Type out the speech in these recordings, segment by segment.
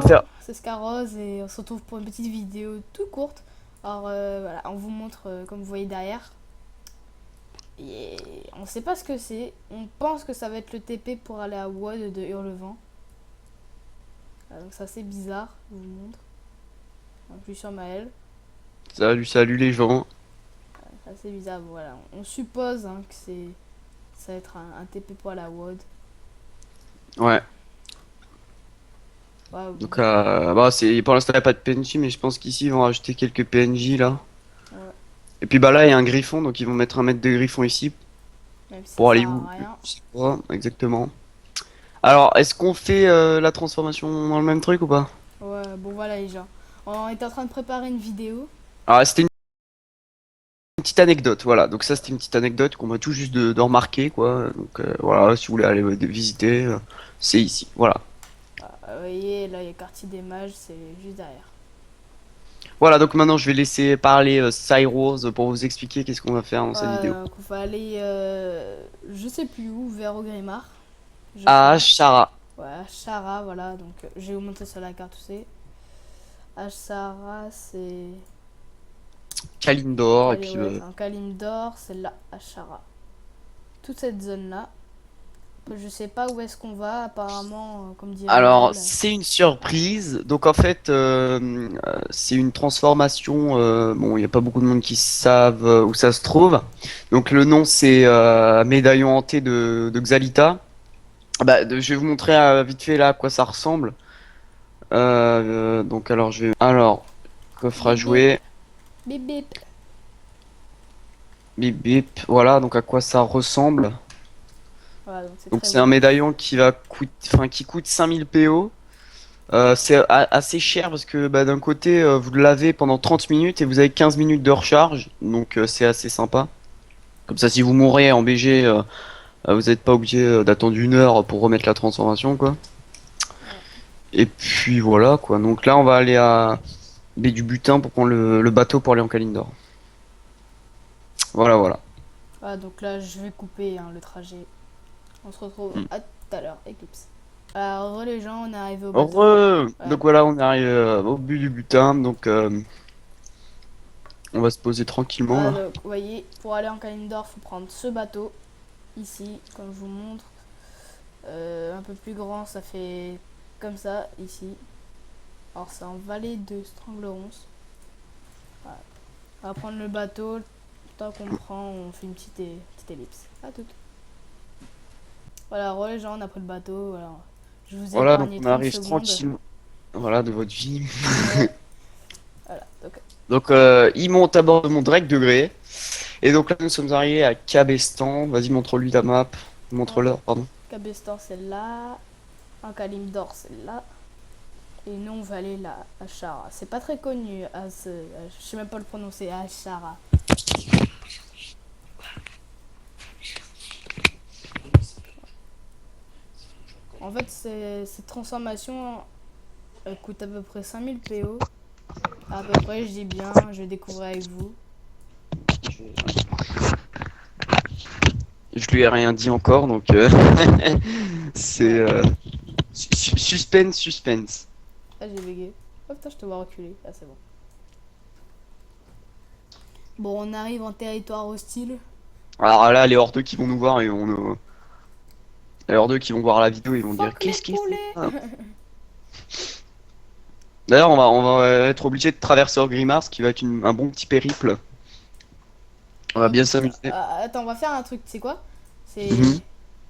va faire. c'est Scarrose et on se retrouve pour une petite vidéo toute courte. Alors voilà, on vous montre comme vous voyez derrière. Et on sait pas ce que c'est. On pense que ça va être le TP pour aller à WOD de Hurlevent. Donc c'est assez bizarre, je vous montre. En plus sur Maël. Salut, salut les gens. C'est assez bizarre, voilà. On suppose que ça va être un TP pour aller à WOD. Ouais. Ouais, Donc, bah, c'est pour l'instant, il n'y a pas de PNJ, mais je pense qu'ici, ils vont rajouter quelques PNJ là. ouais. Et puis, bah là, il y a un griffon, donc ils vont mettre un mètre de griffon ici. Même si ça Pour sert aller à où? rien. Je sais pas, exactement. Alors, est-ce qu'on fait la transformation dans le même truc ou pas? Ouais, bon voilà les gens. On est en train de préparer une vidéo. Alors, c'était une petite anecdote, voilà. Donc, ça, c'était une petite anecdote qu'on va tout juste de remarquer, quoi. Donc, voilà, si vous voulez aller visiter, c'est ici, voilà. Vous voyez, là il y a quartier des mages, c'est juste derrière. Voilà, donc maintenant, je vais laisser parler Cyrus pour vous expliquer qu'est-ce qu'on va faire dans cette vidéo. Donc on va aller, je sais plus où, vers Ogrimmar, je Ah, crois. Shara. Ouais, Chara, voilà, donc je vais vous montrer sur la carte où c'est. Ashara, c'est. Kalindor, et puis Ouais, c'est un Kalimdor, c'est là, Ashara. Toute cette zone-là. Je sais pas où est-ce qu'on va, apparemment, comme dirait alors Maël. c'est une surprise. Donc en fait, c'est une transformation. Bon, il n'y a pas beaucoup de monde qui savent où ça se trouve. Donc le nom c'est Médaillon hanté de Xalita. Bah, je vais vous montrer vite fait là à quoi ça ressemble. Donc alors je vais. Alors coffre à Bip bip, jouer. bip bip. Bip bip. Voilà donc à quoi ça ressemble. Voilà, donc c'est Donc très c'est un beau. médaillon qui coûte 5000 PO. C'est assez cher parce que bah, d'un côté, vous le lavez pendant 30 minutes et vous avez 15 minutes de recharge, donc c'est assez sympa. Comme ça, si vous mourrez en BG, vous n'êtes pas obligé d'attendre 1 heure pour remettre la transformation, quoi. Ouais. Et puis voilà, quoi. Donc là, on va aller à baie du Butin pour prendre le bateau pour aller en Kalindor. Voilà, voilà. Voilà, donc là je vais couper le trajet. On se retrouve Hmm. à tout à l'heure, Eclipse. Alors, les gens, on est arrivé au bateau. Heureux. Voilà. Donc voilà, on arrive au but du Butin, donc on va se poser tranquillement Voilà, là. donc, vous voyez, pour aller en Kalimdor, faut prendre ce bateau. Ici, comme je vous montre. Un peu plus grand, ça fait comme ça, ici. Alors, c'est en vallée de Stranglerons. Voilà. On va prendre le bateau. Tant qu'on prend, on fait une petite ellipse. À tout. Voilà, les gens, on a pris le bateau. Alors, je vous ai Voilà, donc épargné on 30 arrive secondes. tranquillement. Voilà, de votre vie. Ouais, voilà. Donc, Donc, il monte à bord de mon Drake degré. Et donc là, nous sommes arrivés à Cabestan. Vas-y, montre-lui la map. ouais. Montre-leur, pardon. Cabestan, c'est là. Un Kalimdor, c'est là. Et nous, on va aller là, à Chara. C'est pas très connu, je sais même pas le prononcer, à Chara. En fait, cette transformation coûte à peu près 5000 PO. À peu près, je dis bien, je vais découvrir avec vous. Je lui ai rien dit encore, donc c'est Ouais, suspense, suspense. là j'ai bugué. Oh putain, je te vois reculer. Là, c'est bon. Bon, on arrive en territoire hostile. Alors là, les hors-deux qui vont nous voir, les hors-deux qui vont voir la vidéo, ils vont dire Fuck les qu'est-ce qu'il fait poulets. là. D'ailleurs, on va être obligé de traverser Orgrimmar, ce qui va être un bon petit périple. On va bien s'amuser. Attends, on va faire un truc, tu sais quoi? Mhm.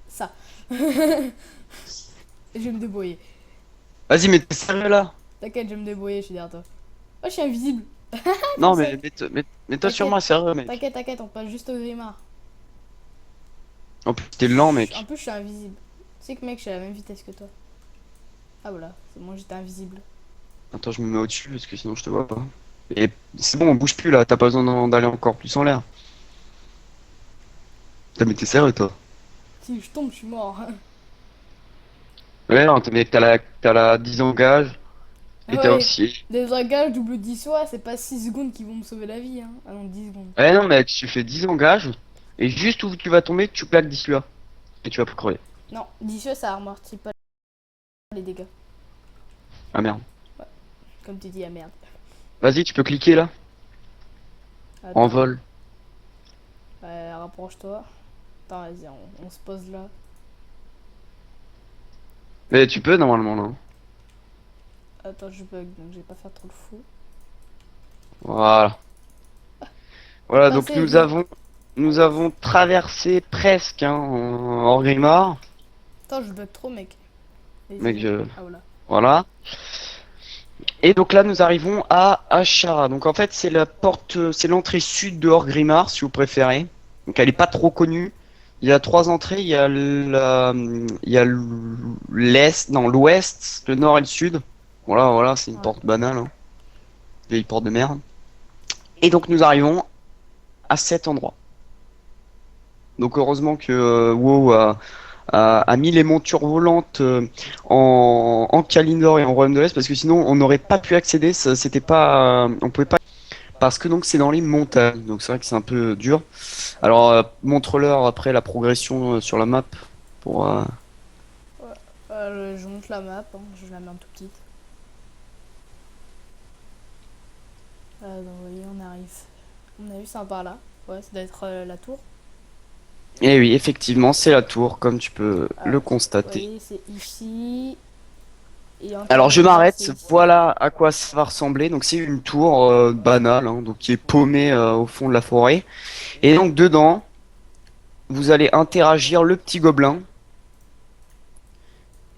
C'est ça. Je vais me débrouiller. Vas-y, mais t'es sérieux là? T'inquiète, je vais me débrouiller, je suis derrière toi. Oh, je suis invisible. Trop Non, mais sec. mets-toi sur T'inquiète, moi, sérieux, mec. t'inquiète, on passe juste au Grimard. En plus, t'es lent, En mec. plus, je suis invisible. Tu sais que mec, je suis à la même vitesse que toi. Ah voilà, c'est bon, j'étais invisible. Attends, je me mets au-dessus parce que sinon je te vois pas. Et c'est bon, on bouge plus là, t'as pas besoin d'aller encore plus en l'air. T'as mais t'es sérieux toi? Si je tombe, je suis mort. Ouais, non, mais t'as la disengage Ah et t'as ouais, aussi. des engages double 10 fois, c'est pas 6 secondes qui vont me sauver la vie. Hein. Ah non, 10 secondes. Ouais, non, mais tu fais disengage et juste où tu vas tomber, tu claques d'ici là. Et tu vas pas crever. Non, 10 fois, ça amortit pas les dégâts. Ah merde. Comme tu dis, ah merde. Vas-y, tu peux cliquer là. En Attends, vol. rapproche-toi. Attends, vas-y, on se pose là. Mais tu peux normalement là. Attends, je bug, donc je vais pas faire trop le fou. Voilà. T'es Voilà, donc passé, viens. nous avons traversé presque hein, Orgrimmar. Attends, je bug trop, mec. Mec, Vas-y. Ah, voilà. voilà. Et donc là, nous arrivons à Ashara. Donc en fait, c'est la porte, c'est l'entrée sud de Orgrimmar, si vous préférez. Donc elle est pas trop connue. Il y a trois entrées. Il y a l'est, non, l'ouest, le nord et le sud. Voilà, voilà, c'est une Ouais. porte banale, hein. Vieille porte de merde. Et donc nous arrivons à cet endroit. Donc heureusement que WoW a mis les montures volantes en Kalimdor et en Royaume de l'Est parce que sinon on n'aurait pas pu accéder. C'était pas, on pouvait pas parce que donc c'est dans les montagnes. Donc c'est vrai que c'est un peu dur. Alors montre-leur après la progression sur la map pour. Ouais. Je monte la map, hein, je la mets en tout petite. Donc, vous voyez, on arrive. On a vu ça par là. Ouais, ça doit être la tour. Et oui, effectivement, c'est la tour comme tu peux Ah, le ok. Vous constater. voyez, c'est ici. Et en Alors je Kalimdor, c'est m'arrête, ici. voilà à quoi ça va ressembler. Donc c'est une tour banale, hein, donc qui est paumée au fond de la forêt. Et donc dedans, vous allez interagir le petit gobelin.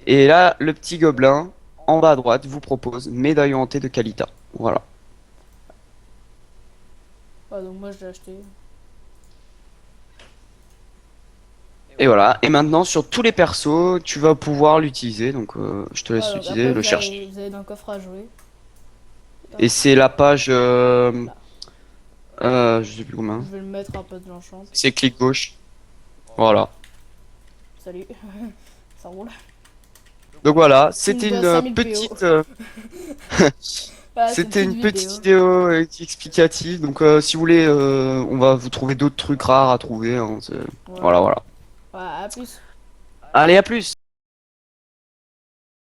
Et là, le petit gobelin, en bas à droite, vous propose médaille hantée de Kalita. Voilà. Donc moi, je l'ai acheté. Et voilà. Et maintenant, sur tous les persos, tu vas pouvoir l'utiliser. Donc je te laisse Donc après, l'utiliser, le chercher. vous avez dans le coffre à jouer. Hop, Et c'est la page, là. je sais plus Je combien. vais le mettre un peu de l'enchant. C'est clic gauche. Voilà. Salut. Ça roule. Donc voilà, Tu me c'était dois une 5000 PO. petite, Voilà, c'est une c'était petite une petite vidéo. vidéo explicative. Donc si vous voulez, on va vous trouver d'autres trucs rares à trouver, hein, Ouais. voilà, voilà. Ouais, à plus. Allez, à plus!